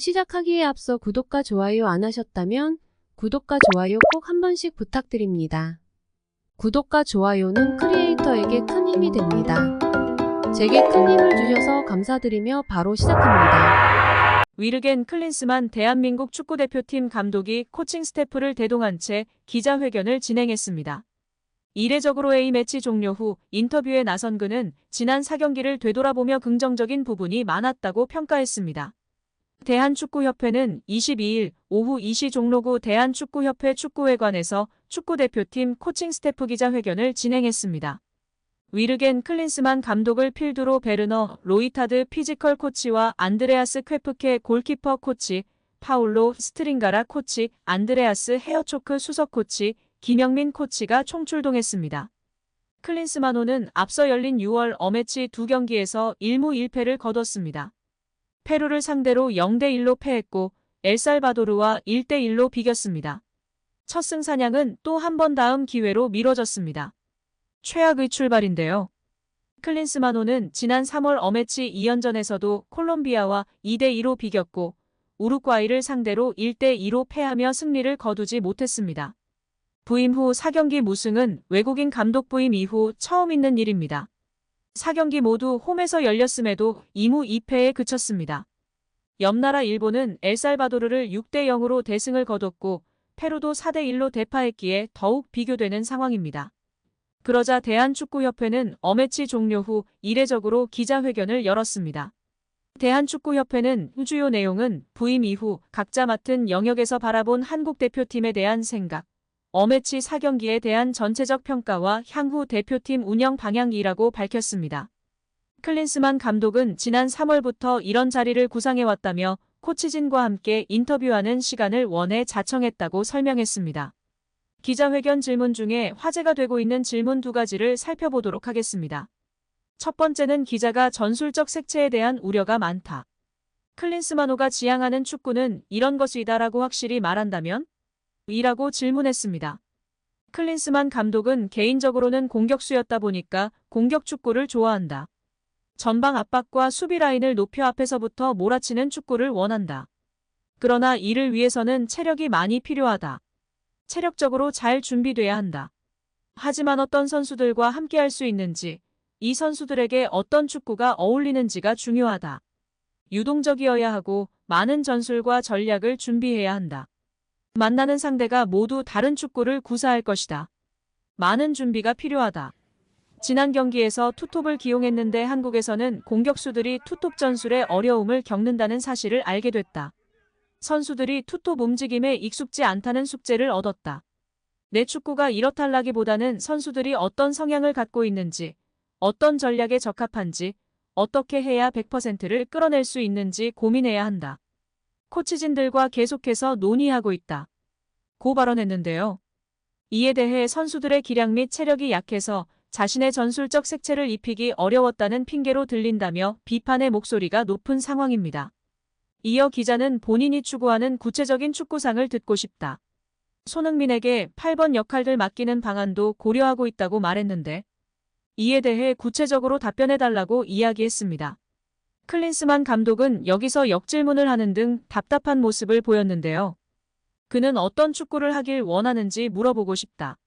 시작하기에 앞서 구독과 좋아요 안 하셨다면 구독과 좋아요 꼭 한 번씩 부탁드립니다. 구독과 좋아요는 크리에이터에게 큰 힘이 됩니다. 제게 큰 힘을 주셔서 감사드리며 바로 시작합니다. 위르겐 클린스만 대한민국 축구대표팀 감독이 코칭 스태프를 대동한 채 기자회견을 진행했습니다. 이례적으로 A매치 종료 후 인터뷰에 나선 그는 지난 4경기를 되돌아보며 긍정적인 부분이 많았다고 평가했습니다. 대한축구협회는 22일 오후 2시 종로구 대한축구협회 축구회관에서 축구대표팀 코칭 스태프 기자회견을 진행했습니다. 위르겐 클린스만 감독을 필두로 베르너 로이타드 피지컬 코치와 안드레아스 쾌프케 골키퍼 코치, 파울로 스트링가라 코치, 안드레아스 헤어초크 수석 코치, 김영민 코치가 총출동했습니다. 클린스만호는 앞서 열린 6월 어매치 2경기에서 1무 1패를 거뒀습니다. 페루를 상대로 0대1로 패했고 엘살바도르와 1대1로 비겼습니다. 첫 승사냥은 또 한 번 다음 기회로 미뤄졌습니다. 최악의 출발인데요. 클린스만호는 지난 3월 어매치 2연전에서도 콜롬비아와 2대2로 비겼고 우루과이를 상대로 1대2로 패하며 승리를 거두지 못했습니다. 부임 후 4경기 무승은 외국인 감독 부임 이후 처음 있는 일입니다. 4경기 모두 홈에서 열렸음에도 2무 2패에 그쳤습니다. 옆나라 일본은 엘살바도르를 6대0으로 대승을 거뒀고 페루도 4대1로 대파했기에 더욱 비교되는 상황입니다. 그러자 대한축구협회는 어매치 종료 후 이례적으로 기자회견을 열었습니다. 대한축구협회는 주요 내용은 부임 이후 각자 맡은 영역에서 바라본 한국 대표팀에 대한 생각, 어매치 4경기에 대한 전체적 평가와 향후 대표팀 운영 방향이라고 밝혔습니다. 클린스만 감독은 지난 3월부터 이런 자리를 구상해왔다며 코치진과 함께 인터뷰하는 시간을 원해 자청했다고 설명했습니다. 기자회견 질문 중에 화제가 되고 있는 질문 2가지를 살펴보도록 하겠습니다. 첫 번째는 기자가 전술적 색채에 대한 우려가 많다. 클린스만호가 지향하는 축구는 이런 것이다라고 확실히 말한다면? 이라고 질문했습니다. 클린스만 감독은 개인적으로는 공격수였다 보니까 공격 축구를 좋아한다. 전방 압박과 수비 라인을 높여 앞에서부터 몰아치는 축구를 원한다. 그러나 이를 위해서는 체력이 많이 필요하다. 체력적으로 잘 준비돼야 한다. 하지만 어떤 선수들과 함께할 수 있는지, 이 선수들에게 어떤 축구가 어울리는지가 중요하다. 유동적이어야 하고 많은 전술과 전략을 준비해야 한다. 만나는 상대가 모두 다른 축구를 구사할 것이다. 많은 준비가 필요하다. 지난 경기에서 투톱을 기용했는데 한국에서는 공격수들이 투톱 전술에 어려움을 겪는다는 사실을 알게 됐다. 선수들이 투톱 움직임에 익숙지 않다는 숙제를 얻었다. 내 축구가 이렇달라기보다는 선수들이 어떤 성향을 갖고 있는지, 어떤 전략에 적합한지, 어떻게 해야 100%를 끌어낼 수 있는지 고민해야 한다. 코치진들과 계속해서 논의하고 있다. 고 발언했는데요. 이에 대해 선수들의 기량 및 체력이 약해서 자신의 전술적 색채를 입히기 어려웠다는 핑계로 들린다며 비판의 목소리가 높은 상황입니다. 이어 기자는 본인이 추구하는 구체적인 축구상을 듣고 싶다. 손흥민에게 8번 역할을 맡기는 방안도 고려하고 있다고 말했는데 이에 대해 구체적으로 답변해달라고 이야기했습니다. 클린스만 감독은 여기서 역질문을 하는 등 답답한 모습을 보였는데요. 그는 어떤 축구를 하길 원하는지 물어보고 싶다.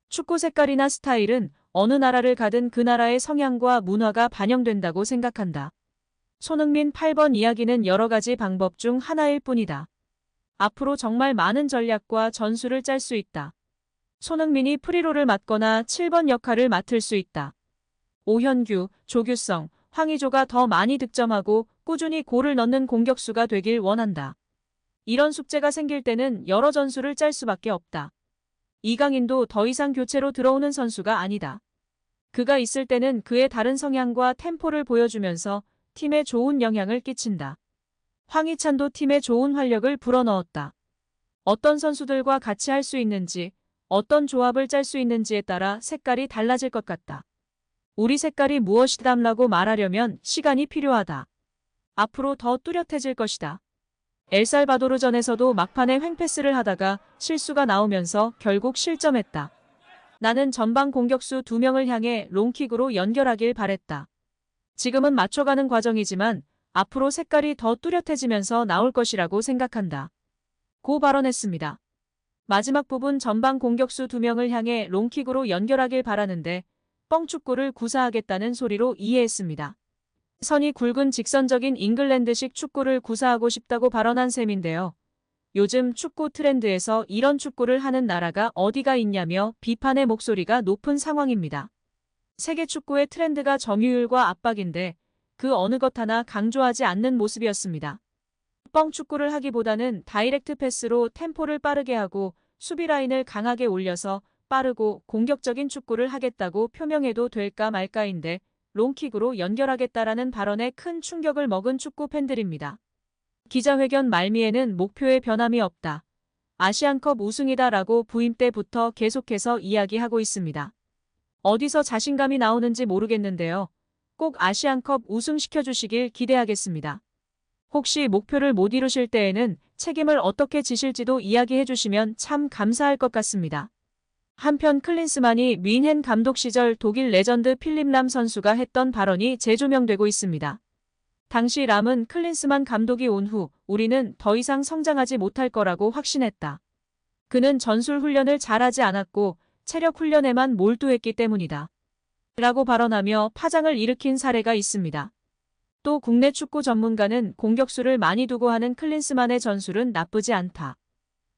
축구 색깔이나 스타일은 어느 나라를 가든 그 나라의 성향과 문화가 반영된다고 생각한다. 손흥민 8번 이야기는 여러 가지 방법 중 하나일 뿐이다. 앞으로 정말 많은 전략과 전술을 짤 수 있다. 손흥민이 프리로를 맡거나 7번 역할을 맡을 수 있다. 오현규, 조규성, 황의조가 더 많이 득점하고 꾸준히 골을 넣는 공격수가 되길 원한다. 이런 숙제가 생길 때는 여러 전술을 짤 수밖에 없다. 이강인도 더 이상 교체로 들어오는 선수가 아니다. 그가 있을 때는 그의 다른 성향과 템포를 보여주면서 팀에 좋은 영향을 끼친다. 황희찬도 팀에 좋은 활력을 불어넣었다. 어떤 선수들과 같이 할 수 있는지, 어떤 조합을 짤 수 있는지에 따라 색깔이 달라질 것 같다. 우리 색깔이 무엇이다라고 말하려면 시간이 필요하다. 앞으로 더 뚜렷해질 것이다. 엘살바도르전에서도 막판에 횡패스를 하다가 실수가 나오면서 결국 실점했다. 나는 전방 공격수 2명을 향해 롱킥으로 연결하길 바랬다. 지금은 맞춰가는 과정이지만 앞으로 색깔이 더 뚜렷해지면서 나올 것이라고 생각한다. 고 발언했습니다. 마지막 부분 전방 공격수 2명을 향해 롱킥으로 연결하길 바라는데 뻥축구를 구사하겠다는 소리로 이해했습니다. 선이 굵은 직선적인 잉글랜드식 축구를 구사하고 싶다고 발언한 셈인데요. 요즘 축구 트렌드에서 이런 축구를 하는 나라가 어디가 있냐며 비판의 목소리가 높은 상황입니다. 세계 축구의 트렌드가 점유율과 압박인데 그 어느 것 하나 강조하지 않는 모습이었습니다. 뻥 축구를 하기보다는 다이렉트 패스로 템포를 빠르게 하고 수비 라인을 강하게 올려서 빠르고 공격적인 축구를 하겠다고 표명해도 될까 말까인데 롱킥으로 연결하겠다라는 발언에 큰 충격을 먹은 축구 팬들입니다. 기자회견 말미에는 목표에 변함이 없다. 아시안컵 우승이다라고 부임 때부터 계속해서 이야기하고 있습니다. 어디서 자신감이 나오는지 모르겠는데요. 꼭 아시안컵 우승시켜주시길 기대하겠습니다. 혹시 목표를 못 이루실 때에는 책임을 어떻게 지실지도 이야기해 주시면 참 감사할 것 같습니다. 한편 클린스만이 뮌헨 감독 시절 독일 레전드 필립 람 선수가 했던 발언이 재조명되고 있습니다. 당시 람은 클린스만 감독이 온 후 우리는 더 이상 성장하지 못할 거라고 확신했다. 그는 전술 훈련을 잘하지 않았고 체력 훈련에만 몰두했기 때문이다. 라고 발언하며 파장을 일으킨 사례가 있습니다. 또 국내 축구 전문가는 공격수를 많이 두고 하는 클린스만의 전술은 나쁘지 않다.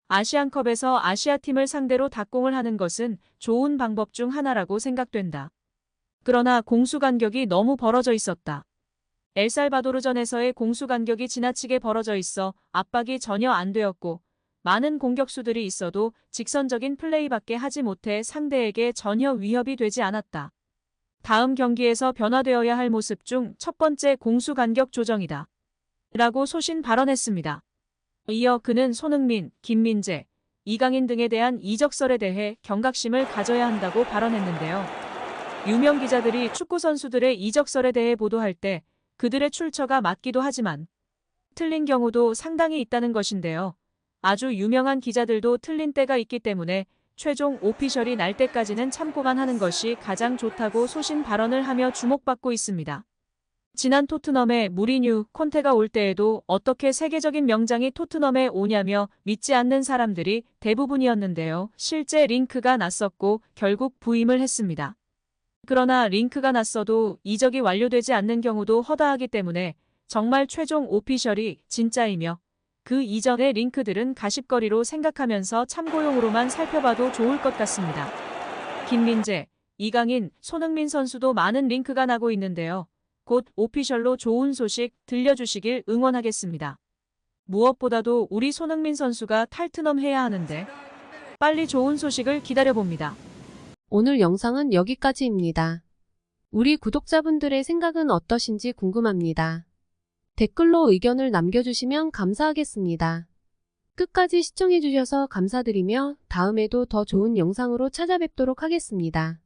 아시안컵에서 아시아팀을 상대로 닭공을 하는 것은 좋은 방법 중 하나라고 생각된다. 그러나 공수 간격이 너무 벌어져 있었다. 엘살바도르전에서의 공수 간격이 지나치게 벌어져 있어 압박이 전혀 안 되었고 많은 공격수들이 있어도 직선적인 플레이밖에 하지 못해 상대에게 전혀 위협이 되지 않았다. 다음 경기에서 변화되어야 할 모습 중 첫 번째 공수 간격 조정이다. 라고 소신 발언했습니다. 이어 그는 손흥민, 김민재, 이강인 등에 대한 이적설에 대해 경각심을 가져야 한다고 발언했는데요. 유명 기자들이 축구 선수들의 이적설에 대해 보도할 때 그들의 출처가 맞기도 하지만 틀린 경우도 상당히 있다는 것인데요. 아주 유명한 기자들도 틀린 때가 있기 때문에 최종 오피셜이 날 때까지는 참고만 하는 것이 가장 좋다고 소신 발언을 하며 주목받고 있습니다. 지난 토트넘에 무리뉴, 콘테가 올 때에도 어떻게 세계적인 명장이 토트넘에 오냐며 믿지 않는 사람들이 대부분이었는데요. 실제 링크가 났었고 결국 부임을 했습니다. 그러나 링크가 났어도 이적이 완료되지 않는 경우도 허다하기 때문에 정말 최종 오피셜이 진짜이며 그 이전의 링크들은 가십거리로 생각하면서 참고용으로만 살펴봐도 좋을 것 같습니다. 김민재, 이강인, 손흥민 선수도 많은 링크가 나고 있는데요. 곧 오피셜로 좋은 소식 들려주시길 응원하겠습니다. 무엇보다도 우리 손흥민 선수가 탈트넘 해야 하는데 빨리 좋은 소식을 기다려봅니다. 오늘 영상은 여기까지입니다. 우리 구독자분들의 생각은 어떠신지 궁금합니다. 댓글로 의견을 남겨주시면 감사하겠습니다. 끝까지 시청해주셔서 감사드리며 다음에도 더 좋은 영상으로 찾아뵙도록 하겠습니다.